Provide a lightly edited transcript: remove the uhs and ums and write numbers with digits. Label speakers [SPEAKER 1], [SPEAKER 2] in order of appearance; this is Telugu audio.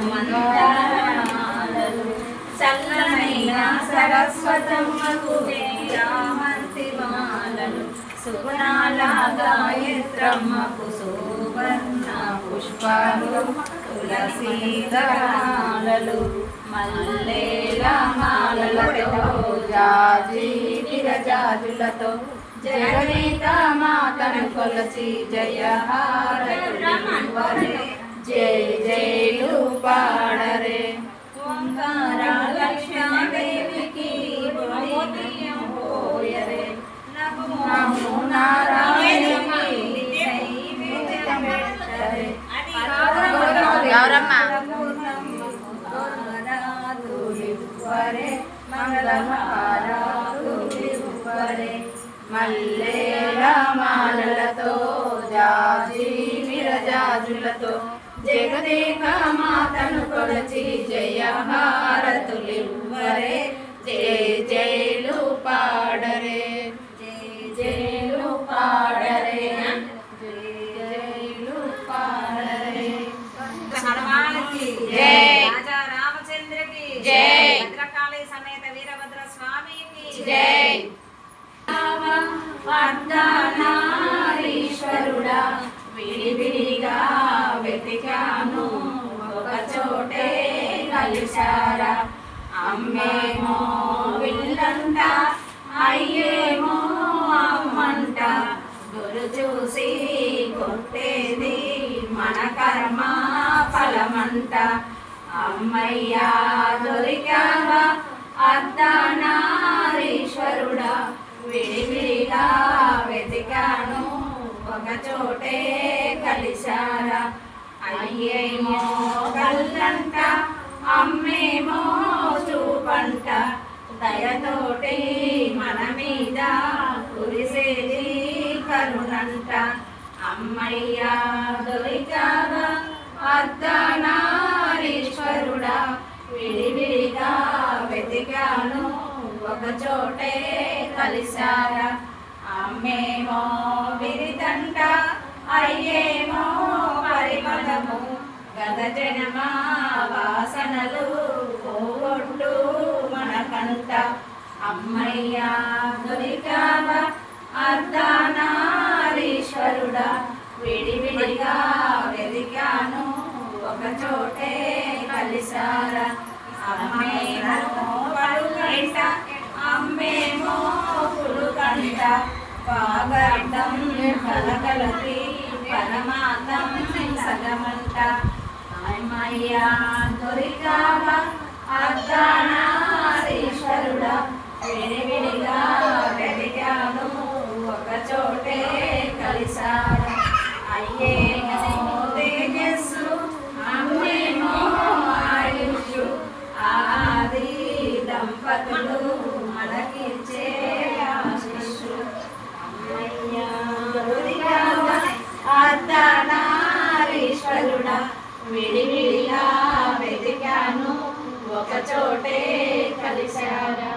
[SPEAKER 1] మందారాలు చల్లనైన సరస్వతమ్మకు చామంతి మాలలు సుగుణాల గాయత్రమ్మకు సువర్ణ పుష్పాలు తులసీదళాలు మల్లేల మాలలతో జాజి విరజాజులతో జగనేత మాతను కొలసి జయహారతులివ్వరే జై జైలు పాడరే ఓంకార లక్ష్మీదేవికి పోయరే నమో నారాయణకి
[SPEAKER 2] గౌరమ్మ
[SPEAKER 1] మంగళహారాతులివ్వరే మల్లేల మాలలతో జాజి విరజాజులతో జగదేక మాతను కొలచి జయహారతులివ్వరే జై జైలు పాడరే జై జైలు పాడరే జై జైలు పాడరే
[SPEAKER 2] హనుమానికి
[SPEAKER 1] జై
[SPEAKER 2] రాజా రామచంద్రకి
[SPEAKER 1] జై
[SPEAKER 2] భద్రకాళి సమేత వీరభద్ర స్వామికి
[SPEAKER 1] జై అర్ధనారీశ్వరుడా విడివిడిగా వెతికాను ఒక చోటే కలిశారా అమ్మేమో విల్లంట అయ్యేమో అమ్మంట గురు చూసి కొట్టేది మన కర్మ ఫలమంట అమ్మయ్యా దొరికావా అర్ధనారీశ్వరుడా విడివిడిగా వెతికాను ఒక చోటే కలిశారా అయ్యేమో కళ్ళంట అమ్మేమో చూపంట దయతోటి మన మీద కురిసేది కరుణంట అమ్మయ్యా దొరికావా అర్ధనారీశ్వరుడా విడివిడిగా వెతికాను ఒక చోటే కలిశారా అమ్మేమో విరిదంట అయ్యేమో పరిమళము గత జన్మ వాసనలు పోగొట్టు మనకంట అమ్మయ్యా దొరికావా అర్ధనారీశ్వరుడా విడివిడిగా వెతికాను ఒక చోటే కలిశారా అమ్మేమో పలుకంట అమ్మేమో పులుకంట పాగడ్డం కలకలకి పరమాతం సగమంట అమ్మయ్యా దొరికావా అర్ధనారీశ్వరుడా విడివిడిగా వెతికాను ఒక చోటే కలిశారా అయ్యేమో తేజస్సు అమ్మేమో ఆయుష్ ఆది దంపతులు మనకిచ్చే ఆశిషు అమ్మయ్యా దొరికావా అర్ధనారీశ్వరుడా విడివిడిగా వెతికాను ఒక చోటే కలిశారా